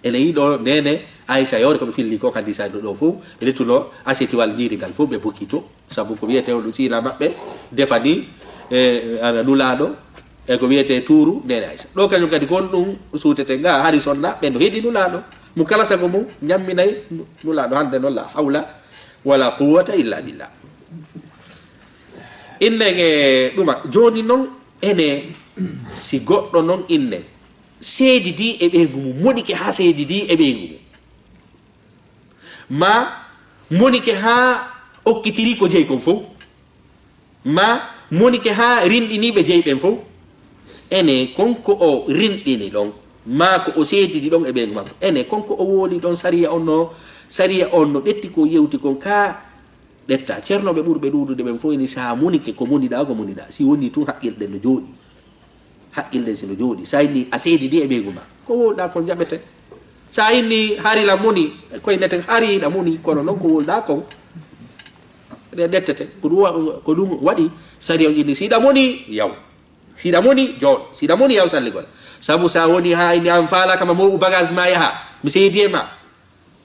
ene yido nene Aisha yori ko be filli ko hadisa do fu ele tulo aseti wal nyiri gal fu be bokito sabu ko wiete on sila mabbe defani ana nulado e ko wiete turu nene Aisha do kanyum kadi kon dum sutete nga hari sonna be no hedi nulado mu kala sago mu nyamminay nulado hande non la hawla wala quwwata illa billah inne duma joni non ene si goddo non inne seedi di e ɓeygumu monike ha seedi di e ɓeygumu ma monike ha okkitiri ko jeyi kon fof ma monike ha rinɗiniɓe jeyi ɓen fof ene konko o rinɗini ɗon ma ko o seedidi ɗon e ɓeygu makko ene konko o wooli ɗon sariya on no ɗetti ko yewti kon ka ɗetta ceernoɓe ɓurɓe ɗuɗude ɓen fof ni sa monike ko moniɗa si woni tun haqqilɗe no jooɗi haqqilde sino jooɗi sa inni a seedidi e ɓeygu ma ko wolɗa kon jaɓete sa inni harila moni koye ndeten hariɗa moni kono noon ko wolɗa kon ɗettete ko ɗum waɗi sari on inni siɗa moni yaw siɗa moni jooɗo siɗa moni yaw salligol sabu sa woni ha inni an faala kama moɓu bagage ma yaha mi seedi e ma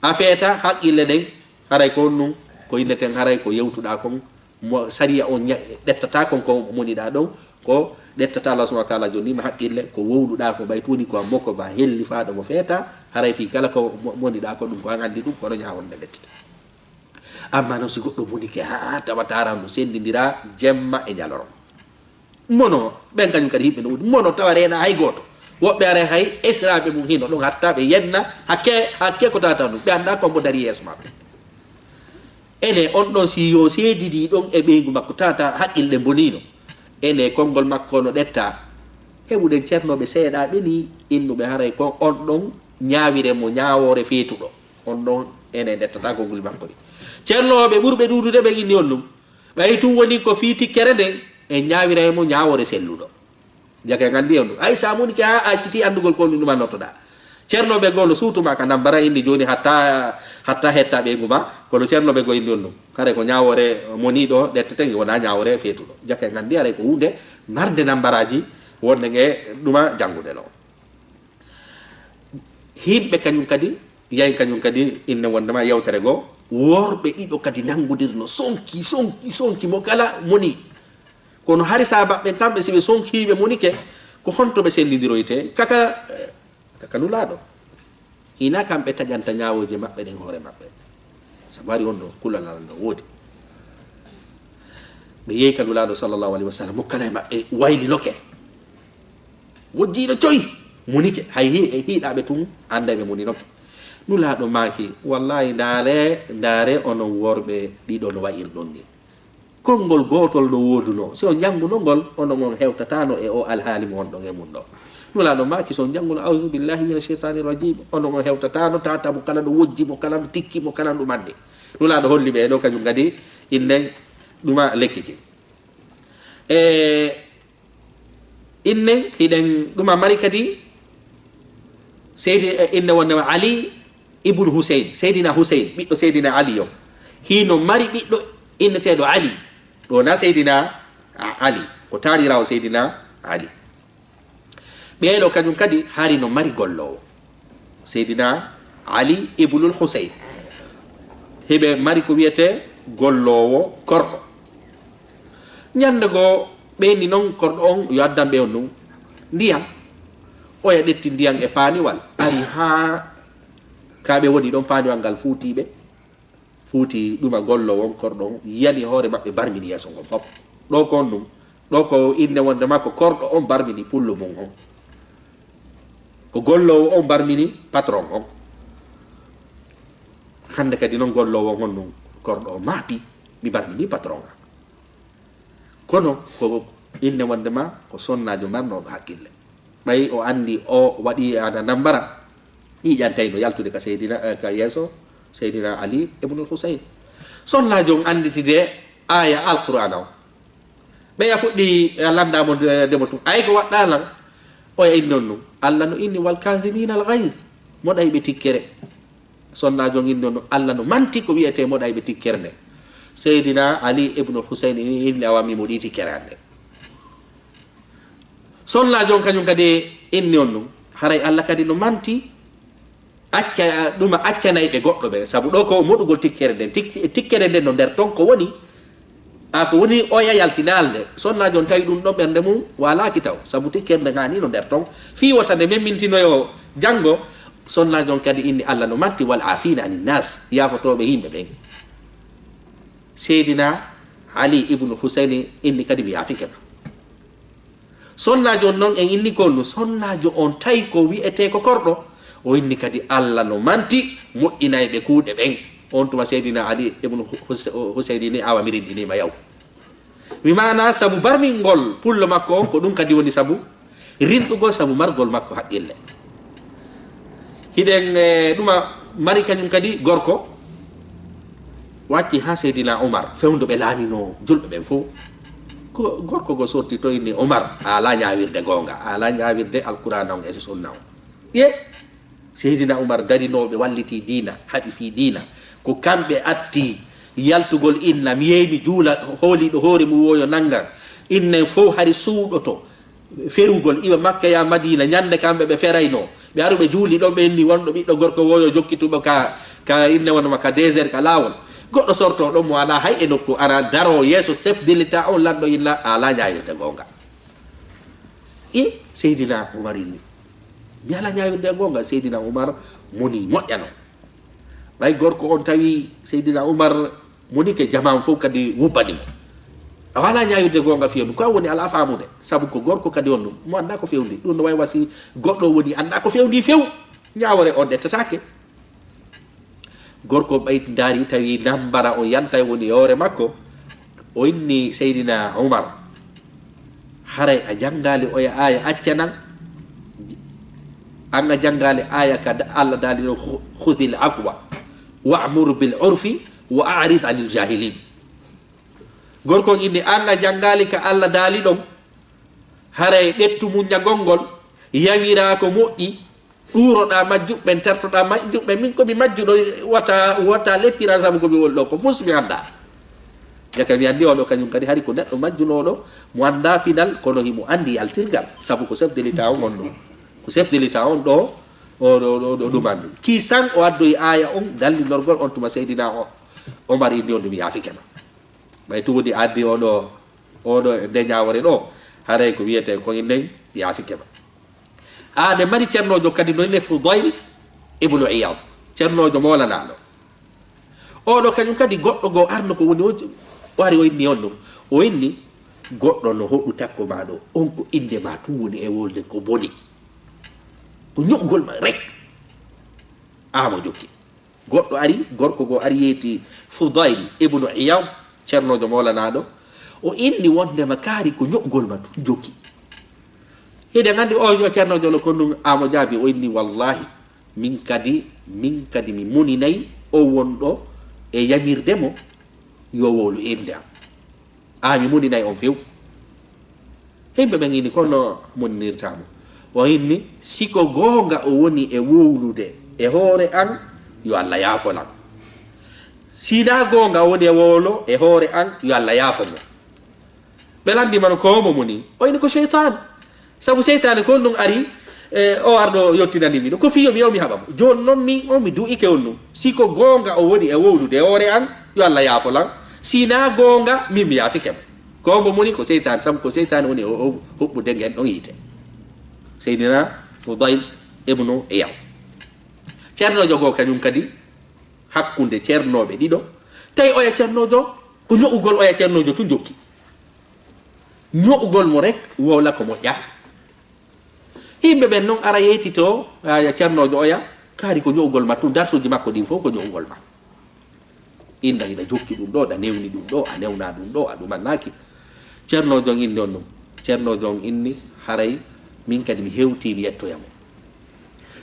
a feeta haqqille ɗen haray ko ɗum ko inneten haray ko yewtuɗa kon sariya on ɗettata kon ko moniɗa ɗon ko ɗettata Allah subhanahu wa ta'ala joni ma haqqille ko wowluɗa ko ɓaytuni ko mokko ba helli faɗo mo feeta haray fi kala ko moniɗa ko ɗum ko an andi ɗum kono ñawonde ɗettata amma noon si goɗɗo monike ha tawatara no sendidira jemma e ñalorom mono ɓen kañum kadi yimɓe no wudi mono tawa rena hay goto woɓɓe are hay esraɓe mum hino ɗon hatta ɓe yenna hakke ko tata ɗum ɓe anda kombo dari yeeso maɓɓe ene on ɗon si yo seedidi ɗon e ɓeygu makko tata haqqilɗe bonino ene konngol makko no ɗetta heɓuɗen ceernoɓe seeɗaɓe ni innuɓe haray kon on ɗon ñawire mo ñawore feetuɗo on ɗon ene ɗettata konngol makko ɗi ceernoɓe ɓurɓe ɗuɗude ɓe inni on ɗum ɓay tum woni ko fi tikkere nden e ñawire mo ñawore selluɗo jake gandi on ɗum ay sa monike ha acciti andugol kon ɗuma nottoɗa ceernoɓe goo no suutuma ka nambara inni joni hatta hetta ɓeygu ma kono ceernoɓe goo inni on ɗum kare ko ñawore moniɗo ɗettete wona ñawore feetuɗo jake gandi aray ko hunde marde nambaraji wonde e ɗuma janggude ɗo hinɓe kañum kadi yayi kañum kadi inne wondema yewtere goo worɓe ɗiɗo kadi nangudirno sonki mo kala moni kono hari sabaɓe kamɓe siɓe sonkiɓe monike ko honto ɓe sellidiroyte kaka nulaɗo hina kamɓe taƴanta ñawoje maɓɓe ɗen hoore maɓɓe sabu ari on ɗo kulalal no woodi ɓe yehi ka nulaɗo sallllahu alayhi wa sallam mokkala e maɓɓe wayli loke wojjiɗo coyi monike hay hiiɗaɓe tun anda ɓe moni loke nulaɗo maaki wallahi ndaare onon worɓe ɗiɗo no wayirɗon ni konngol gotol no wooduno si on jannguno ngol onon on hewtatano e o alhaali mo wonɗon e mum ɗo nulaɗo maaki so on jannguno auzu billahi min alcheitani rajim onon on hewtatano tata mo kala no wojji mo kala no tikki mo kala no ɗumande nulaɗo holli ɓe ɗo kañum kadi innen ɗuma lekkiki innen hiɗen ɗuma mari kadi seydi inne wondema ali ibnu husein seydina husein ɓiɗɗo seydina ali yo hino mari ɓiɗɗo inneteɗo ali ɗo na seydina ali ko taarirawo seydina ali ɓeeɗo kañum kadi hari no mari gollowo seydina ali ibnul husein heɓe mari ko wiyete gollowo korɗo ñande goo ɓeyni noon korɗo on yo addanɓe on ɗum ndiyam oya ɗetti ndiyam e paaniwal ari ha kaɓe woni ɗon paaniwal ngal fuuti ɗuma gollowo on korɗo on yani hoore maɓɓe barmini yeeso ngon fof ɗo kon ɗum ɗo ko inde wonde makko korɗo on barmini pullo mum on ko gollowo on barmini patron on hande kadi noon gollowo on ɗum korɗo o maapi mi barmini patron am kono ko inde wonde ma ko sonnajo marnoɗo hakkille ɓay o andi o waɗi ana nambara ƴiƴantayno yaltude ka seydina ka yeeso seydina ali ibnul husayn sonnajo on anditide aya alquran o ɓeya fuɗɗi landamo demo tum ay ko waɗɗalan oya inni on ɗum allah no inni wal kasimina al gays moɗayɓe tikkere sonnajo on inni on ɗum allah no manti ko wiyete moɗayɓe tikkere nde seydina ali ibnul husayn inni awami mo ɗi tikkere hande sonna jon kanyum kadi inni onnu haray Allah kadi no manti acca duma acca nay be goddo be sabu do ko modugol tikkere den tikkere den no der ton ko woni ko woni o yaltinalde sonna jon tawi dum do bernde mum wala kitaw sabu tikkere ngani no der ton fi wotande memmintino yo jango sonna jon kadi inni Allah no manti wal afina anin nas ya fotobe himbe ben Seydina Ali ibn Husaini inni kadi bi afika sonna jon non en inni ko no sonna jo on tay ko wi'ete ko kordo o inni kadi Allah no manti moƴƴinay be kuude ben on tuma Seydina Ali ibn Husaini ni awamirin dini ma yaw mi mana sabu barmingol pullo makko on ko dum kadi woni sabu rindugol sabu margol makko haqqille hiden duma mari kanyum kadi gorko wacci ha Seydina Umar fewndo be laamino julbe ben fo ko gorko go sorti to inni Umar ala nyaawirde gonga ala nyaawirde alquran on e sunna on ye Seydina Umar darinoɓe walliti dina haɓi fi dina ko kamɓe atti yaltugol inna mi yeyi mi juula hooliɗo hoore mu woyo nanga innen fof hari suuɗoto ferugol iwa Makka ya Madina ñande kamɓe ɓe ferayno ɓe aru ɓe juuli ɗon ɓenni wonɗo ɓiɗɗo gorko woyo jokkituɓe ka inne wonoma ka désert ka lawol goɗɗo sorto ɗon mo ala hay e nokku ara daro yeeso chef de l'état on lanɗo illa ala ñayirde gonga i Seydina Umar inni mi ala ñawirde gonga Seydina Umar moni moƴƴano ɓay gorko on tawi Seydina Umar moni ke jaman fof kadi wubbani mo a wala ñawirde gonga fiyonu ko woni ala famude sabu ko gorko kadi on ɗum mo anda ko fewndi ɗum no way wasi goɗɗo woni anda ko fewndi few ñawore on ɗettatake gorko ɓayti ndaari tawi nambara o yanta woni yoore makko o inni Seydina Umar haray a jangali oya aya accanan anga jangale aya ka Allah dali no khuzil afwa wa'mur bil urfi wa a'rid 'anil jahilin gorko inni anga jangale ka Allah dali dom haray dettu mun nyagongol yamira ko moddi duroda majjubbe tertoda majjubbe min ko mi majjudo wata lettira sabu ko mi woldo ko fus mi anda jaka mi andi odo kanyum kadi hari ko neddo majjunodo mo anda pinal kono himo andi altirgal sabu ko chef de l'état on do ko chef de l'état on do o dumandi ki sang o addoy aya on dalli norgol on tuma Seydina Omar indi on dum yafikena bay to wodi addi odo de nyaawore do haray ko wiete ko inde yafikena de mari cernojo kadi no ne Fudayl ibn Iyad cernojo molanado do kanyum kadi goddo go arno ko woni wari o inni on o inni goddo no hoddu takko ma do on ko inde ma tu woni e wolde ko boni ko nyogol ma rek mo jokki goddo ari gorko go ari yeti Fudayl ibn Iyad cernojo molanado o inni wonde ma kaari ko nyogol ma tu jokki hede ngandi o jo cernojo lo kondum amo jaabi o inni wallahi min kadi mi muni nay o wondo e yamirde mo yo wolu inde mi muni nay on few hembe ben ini kono monirtamo o inni siko gonga o woni e wowlude e hoore an yo Allah yaafolam sina gonga woni e wolo e hoore an yo Allah yaafo mo belandi man ko mo muni o inni ko shaytan sabu seytane ko non ari o ardo yottinani mi ko fiyo mi habam jon non mi o mi du'i ke onno siko gonga o woni e wowlude ore an yo Allah yaafolan sina gonga mi yaafikem ko mo moni ko seytane sabu ko seytane woni o hobbude gen don yite Seydina Fudayl ibn Iyad cernojo go kanyum kadi hakkunde cernobe dido tay oya cernojo ko nyogol oya cernojo tun jokki nyogol mo rek wola ko mo ja himbe ben non ara yetito ya cernojo oya kaari ko nyogol ma tun darsoji makko din fo ko nyogol ma inda ida jokki dum do da newni dum do a newna dum do a dumannaki cernojo indi on non cernojo inni haray min kadi mi hewti mi yettoyamo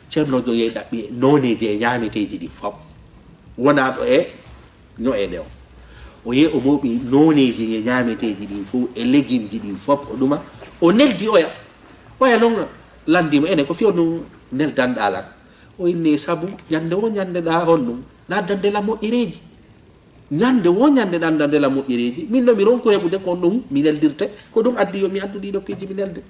cernojo yey dabbi noneje nyaameteji di fop wona do e no e dew o ye o mobi noneje ye nyaameteji di fu e legimji di fop o duma o neldi oya non landimo ene ko fionu nel dandala o inni sabu nyande wo nyande da honnum na dande la mo ireji nyande wo nyande dande la mo ireji min no mi ronko hebude ko dum mi neldirte ko dum addi yo mi addudi do piji mi nelde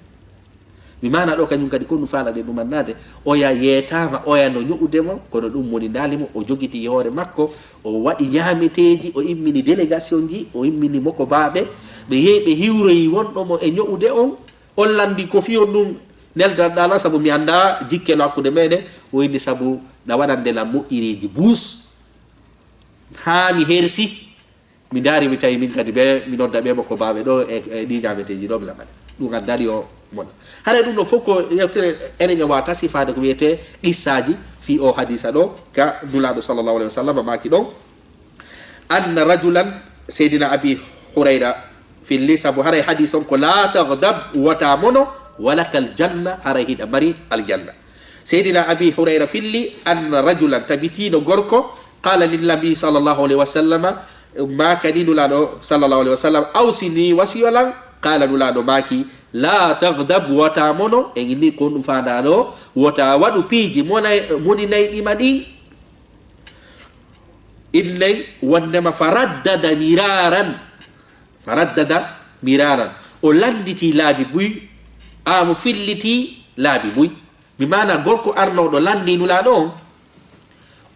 mi mana do kanyum kadi ko nu faala de dum mannade o ya yetama o ya no nyudemo kono dum woni dalimo o jogiti hore makko o wadi nyaameteji o immini délégation ji o immini moko baabe be yebe hiwroyi wondo mo e nyude on landi ko fiyon dum nelda dala sabu mi anda jikke lakkude mede o indi sabu da wadande la mu'ireji bus ha mi hersi mi dari mi tawi min kadi be mi nodda be mako baabe do e di nyaameteji do la made dum addari o mon hare dum no foko yewtere enen wata sifade ko wiete qissaji fi o hadisa do ka nulado sallallahu alaihi wasallam maki don anna rajulan sayyidina abi hurayra fi lisa bu hare hadison ko la taghdab wa ta'mono walakal janna hare hida mari al janna sayyidina abi hurayra filli anna rajulan tabitino gorko qala lin nabi sallallahu alaihi wasallam ma kaninu lado sallallahu alaihi wasallam awsini wasiyalan qala nulado maki la taghdab wa ta'mono e ni ko dum faadado wata wadu piji moni nay di madi illay wandema faraddada miraran o landiti laabi buy mo filliti laabi buy mi mana gorko arno do landi nulado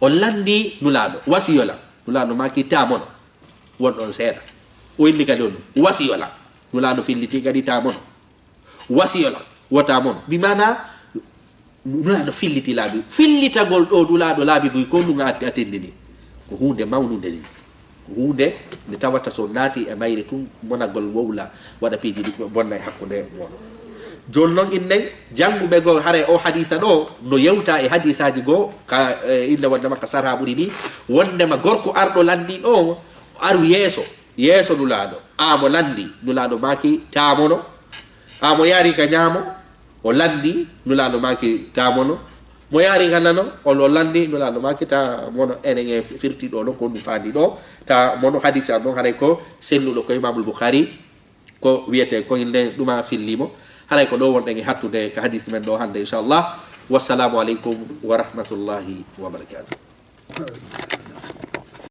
o landi nulado wasiyola nulado maki ta'mono won seeda o illi kadi on wasiyola nulado filliti kadi ta'mono wasiyola wata mon bi mana nulado filliti laabi fillitagol do dulado laabi buy ko ndu ngati atendini ko hunde mawnude ni ko hunde ne tawata so naati e mayre tum monagol wowla wada piji di bonna hakkunde mon jonnon innen jangube go hare o hadisa do no yewta e hadisaji go ka inna wonde makka sarha buri ni wonde ma gorko ardo landi do aru yeso nulado mo landi nulado maki tamono mo yari ka nyamo o landi nulado maki tamono mo yari ganano o lo landi nulado maki ta mono enen firti do ko dum fandi do ta mono hadisa do hare ko selludo ko imam al-bukhari ko wiete ko inde duma fillimo hare ko do wonde ngi hattude ka hadis men do hande inshallah wassalamu alaikum wa rahmatullahi wa barakatuh